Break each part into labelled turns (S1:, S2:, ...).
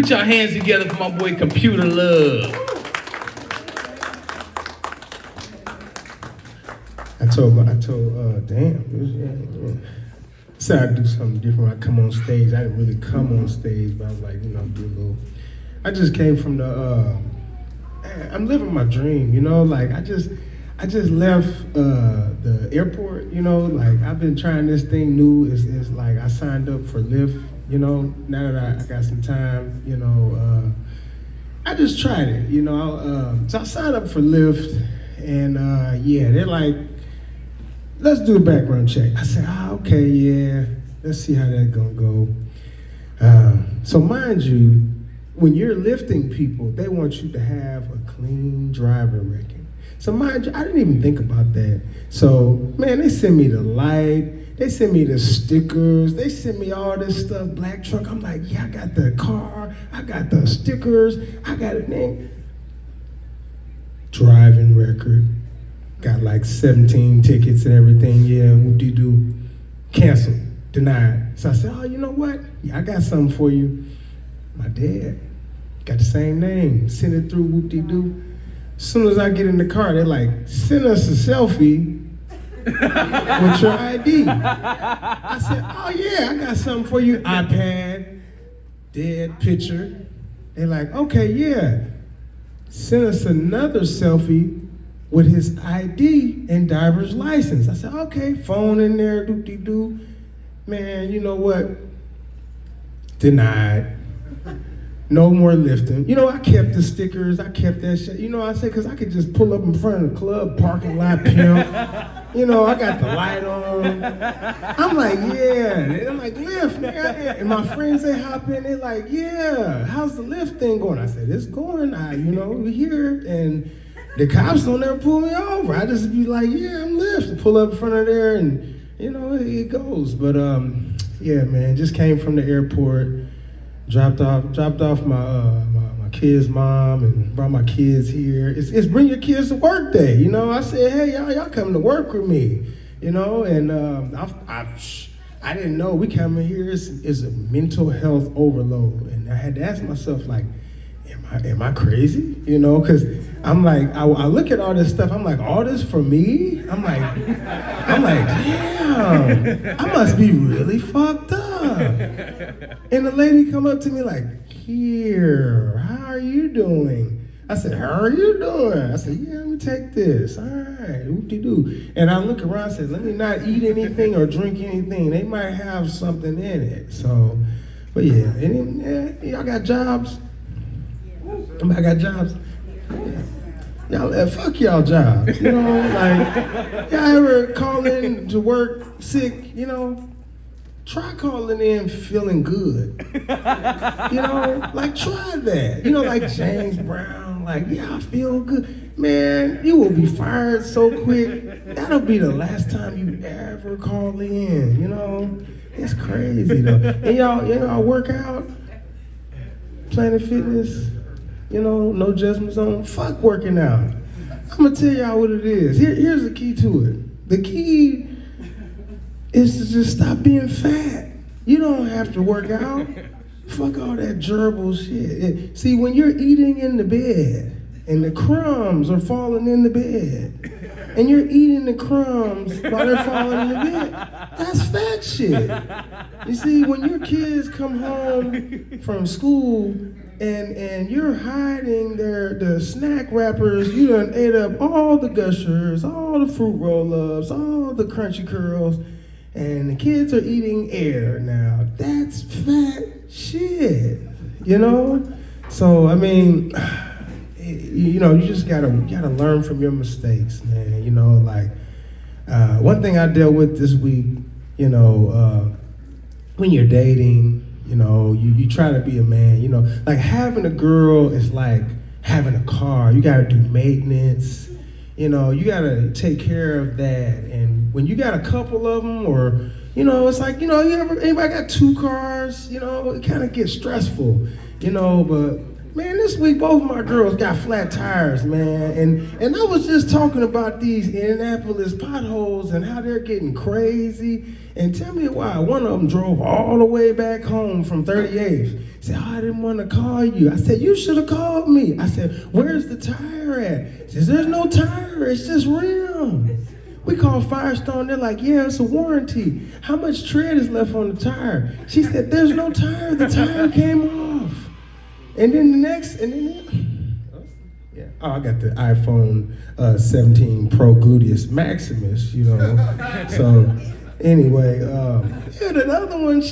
S1: Put your hands together for my boy Komputer Luv.
S2: Damn. Said I'd do something different when I come on stage. I didn't really come on stage, but I was like, do a little. I just came from I'm living my dream, like I just left the airport, like I've been trying this thing new. It's like I signed up for Lyft, now that I got some time, I just tried it, so I signed up for Lyft, and they're like, let's do a background check. I said, okay, yeah, let's see how that's gonna go. So mind you, when you're lifting people, they want you to have a clean driver record. So mind you, I didn't even think about that. So, man, they send me the light, they send me the stickers, they send me all this stuff, black truck. I'm like, yeah, I got the car, I got the stickers, I got a name. Driving record. Got like 17 tickets and everything, yeah, whoop-de-doo. Canceled, denied. So I said, oh, you know what? Yeah, I got something for you. My dad got the same name, send it through, whoop-de-doo. As soon as I get in the car, they're like, send us a selfie with your ID. I said, oh yeah, I got something for you. iPad, dead picture. They're like, okay, yeah. Send us another selfie with his ID and driver's license. I said, okay, phone in there, doo-dee-doo. Man, you know what? Denied. No more lifting. I kept the stickers, I kept that shit. I said, because I could just pull up in front of the club, parking lot pimp. I got the light on. I'm like, yeah. They're like, lift, nigga. And my friends, they hop in, they're like, yeah, how's the lift thing going? I said, it's going, we here, and the cops don't ever pull me over. I just be like, yeah, I'm lift. Pull up in front of there, and, it goes. But, yeah, man, just came from the airport. Dropped off my kid's mom and brought my kids here. It's bring your kids to work day, I said, hey, y'all coming to work with me, and I didn't know we coming here is a mental health overload, and I had to ask myself, like, am I crazy? Because I'm like, I look at all this stuff, I'm like, all this for me? I'm like, damn, I must be really fucked up. And the lady come up to me like, here, how are you doing? I said, how are you doing? I said, yeah, let me take this. All right, whoop-de-doo. And I look around and said, let me not eat anything or drink anything. They might have something in it. So, but yeah, y'all got jobs? I got jobs. Y'all, fuck y'all jobs. Like, y'all ever call in to work sick, Try calling in feeling good. Like try that. Like James Brown, like, yeah, I feel good. Man, you will be fired so quick. That'll be the last time you ever call in, It's crazy though. And y'all work out, Planet Fitness, no judgment zone. Fuck working out. I'm gonna tell y'all what it is. Here's the key to it. The key is to just stop being fat. You don't have to work out. Fuck all that gerbil shit. See, when you're eating in the bed and the crumbs are falling in the bed and you're eating the crumbs while they're falling in the bed, that's fat shit. You see, when your kids come home from school and you're hiding the snack wrappers, you done ate up all the Gushers, all the fruit roll-ups, all the crunchy curls, and the kids are eating air now. That's fat shit, So I mean, you just gotta learn from your mistakes, man. One thing I dealt with this week, when you're dating, you try to be a man, like having a girl is like having a car. You gotta do maintenance. You gotta take care of that. And when you got a couple of them, or, it's like, anybody got two cars, it kind of gets stressful, but Man, this week both of my girls got flat tires, man. And I was just talking about these Indianapolis potholes and how they're getting crazy. And tell me why. One of them drove all the way back home from 38th. Said, oh, I didn't want to call you. I said, you should have called me. I said, where's the tire at? She says, there's no tire, it's just rim. We called Firestone, they're like, yeah, it's a warranty. How much tread is left on the tire? She said, there's no tire, the tire came off. And then yeah. Oh, I got the iPhone 17 Pro Gluteus Maximus, you know. So anyway, yeah, the other one,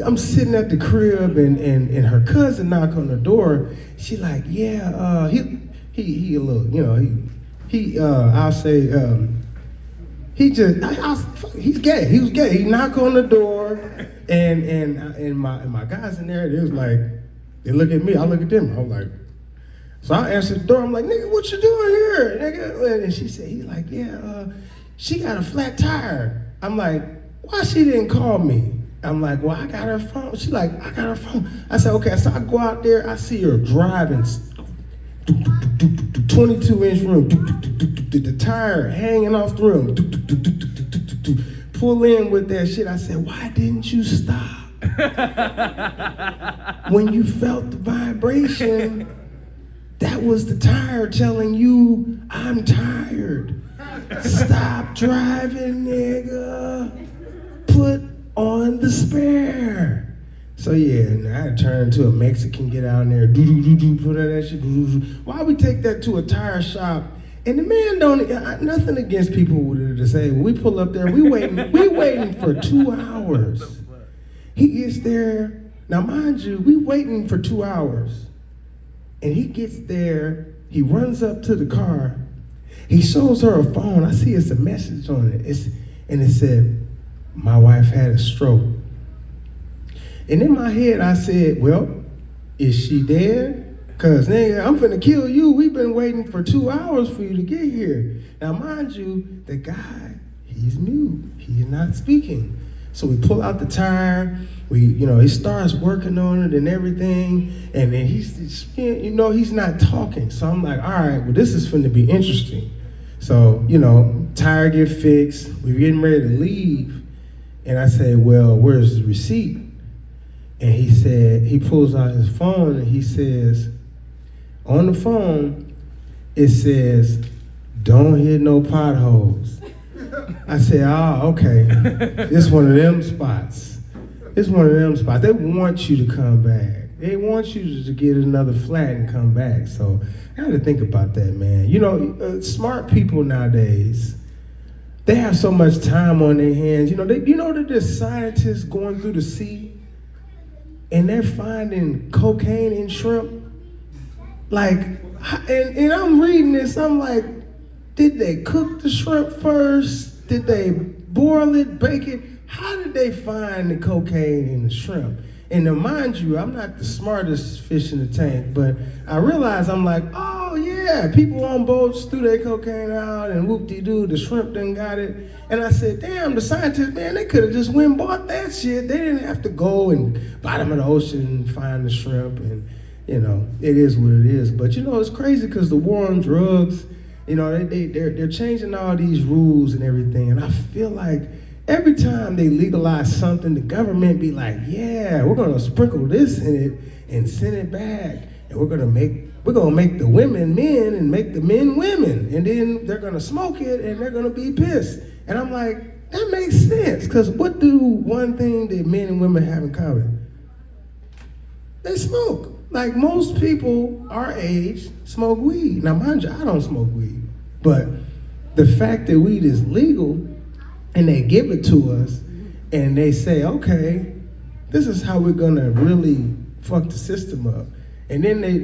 S2: I'm sitting at the crib and her cousin knocked on the door. She like, yeah, he a little, you know, I'll say, he's gay. He was gay. He knocked on the door, and my guys in there, they was like, they look at me, I look at them. I'm like, so I answered the door. I'm like, nigga, what you doing here, nigga? And she said, he's like, yeah, she got a flat tire. I'm like, why she didn't call me? I'm like, well, I got her phone. She's like, I got her phone. I said, okay. So I go out there, I see her driving, 22-inch rim, the tire hanging off the rim, pull in with that shit. I said, why didn't you stop? When you felt the vibration, that was the tire telling you, I'm tired. Stop driving, nigga. Put on the spare. So yeah, and I turned to a Mexican, get out there, put on that shit, Why we take that to a tire shop? And the man nothing against people who are disabled. We pull up there, we waiting for 2 hours. He gets there, now mind you, we waiting for 2 hours. And he gets there, he runs up to the car, he shows her a phone, I see it's a message on it, and it said, my wife had a stroke. And in my head, I said, well, is she dead? Cause nigga, I'm finna kill you. We've been waiting for 2 hours for you to get here. Now, mind you, the guy, he's mute. He's not speaking. So we pull out the tire. He starts working on it and everything. And then he's not talking. So I'm like, all right, well, this is finna be interesting. So, tire get fixed. We're getting ready to leave. And I say, well, where's the receipt? And he said, he pulls out his phone and he says, on the phone, it says, don't hit no potholes. I said, oh, okay. It's one of them spots. It's one of them spots. They want you to come back. They want you to get another flat and come back. So I had to think about that, man. Smart people nowadays, they have so much time on their hands. That there's scientists going through the sea and they're finding cocaine in shrimp. Like, and I'm reading this, I'm like, did they cook the shrimp first? Did they boil it, bake it? How did they find the cocaine in the shrimp? And now, mind you, I'm not the smartest fish in the tank, but I realized, I'm like, oh yeah, people on boats threw their cocaine out and whoop-de-doo, the shrimp done got it. And I said, damn, the scientists, man, they could have just went and bought that shit. They didn't have to go and bottom of the ocean and find the shrimp. And, it is what it is. But, it's crazy because the war on drugs, they're changing all these rules and everything. And I feel like every time they legalize something, the government be like, yeah, we're gonna sprinkle this in it and send it back. And we're gonna make the women men and make the men women. And then they're gonna smoke it and they're gonna be pissed. And I'm like, that makes sense. Because what do one thing that men and women have in common? They smoke. Like most people our age smoke weed. Now mind you, I don't smoke weed. But the fact that weed is legal and they give it to us and they say, okay, this is how we're gonna really fuck the system up. And then they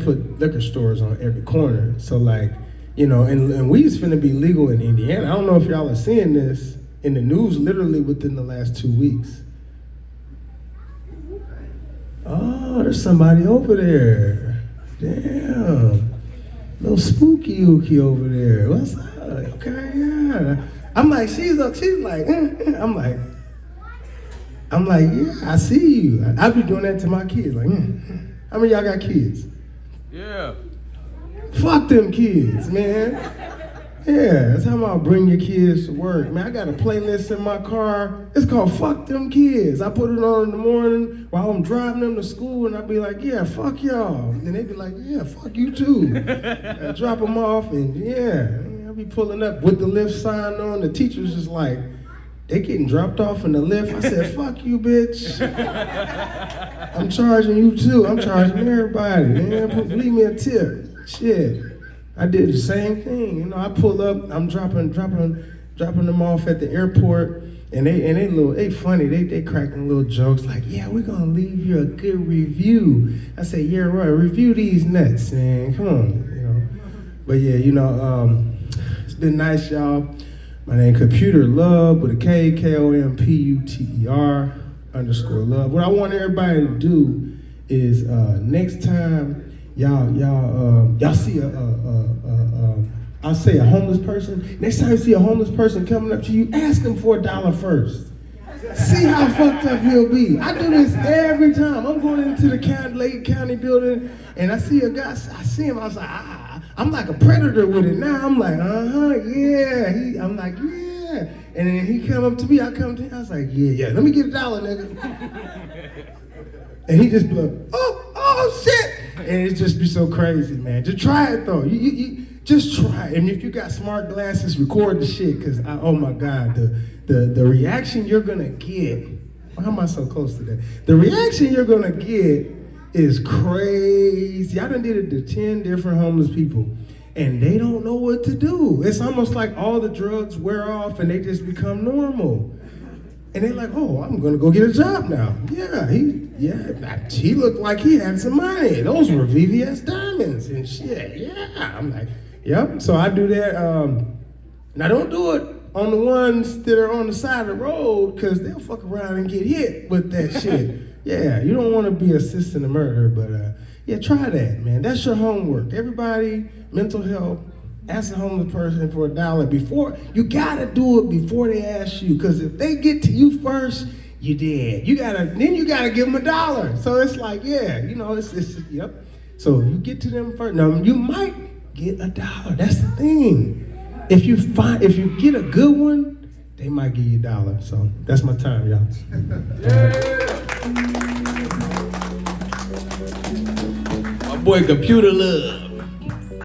S2: put liquor stores on every corner. So like, and weed's finna be legal in Indiana. I don't know if y'all are seeing this in the news literally within the last 2 weeks. Oh, there's somebody over there. Damn. Little spooky ookie over there. What's up? Okay, yeah. I'm like, she's like, I'm like, yeah, I see you. I be doing that to my kids, like, How many of y'all got kids?
S1: Yeah.
S2: Fuck them kids, man. Yeah, that's how I'll bring your kids to work. Man, I got a playlist in my car. It's called Fuck Them Kids. I put it on in the morning while I'm driving them to school, and I'll be like, yeah, fuck y'all. And they be like, yeah, fuck you too. I drop them off, and yeah, I'll be pulling up with the lift sign on. The teacher's just like, they getting dropped off in the lift. I said, fuck you, bitch. I'm charging you too. I'm charging everybody, man. Leave me a tip. Shit. I did the same thing. You know, I pull up, I'm dropping them off at the airport, and they funny. They cracking little jokes like, yeah, we're gonna leave you a good review. I say, yeah, right, review these nuts, man. Come on, you know. But yeah, you know, it's been nice, y'all. My name is Komputer Luv with a K, KOMPUTER _love. What I want everybody to do is next time y'all see I'll say a homeless person. Next time you see a homeless person coming up to you, ask him for $1 first. See how fucked up he'll be. I do this every time. I'm going into the Lake County building, and I see a guy. I see him. I was like, I'm like a predator with it now. I'm like, yeah. I'm like, yeah. And then he come up to me. I come to him. I was like, yeah. Let me get $1, nigga. And he just be like, oh shit. And it just be so crazy, man. Just try it though. You just try it. And if you got smart glasses, record the shit, because oh my God, the reaction you're gonna get, why am I so close to that? The reaction you're gonna get is crazy. I done did it to 10 different homeless people, and they don't know what to do. It's almost like all the drugs wear off and they just become normal. And they're like, oh, I'm gonna go get a job now. Yeah, he looked like he had some money. Those were VVS diamonds and shit. Yeah, I'm like, yep. So I do that. Now don't do it on the ones that are on the side of the road, because they'll fuck around and get hit with that shit. Yeah, you don't want to be assisting a murder, but yeah, try that, man. That's your homework. Everybody, mental health. Ask a homeless person for $1 before. You gotta do it before they ask you, because if they get to you first, you dead. Then you gotta give them $1. So it's like, yeah, you know, it's yep. So you get to them first. Now you might get $1. That's the thing. If you get a good one, they might give you $1. So that's my time, y'all.
S1: My boy Komputer Luv.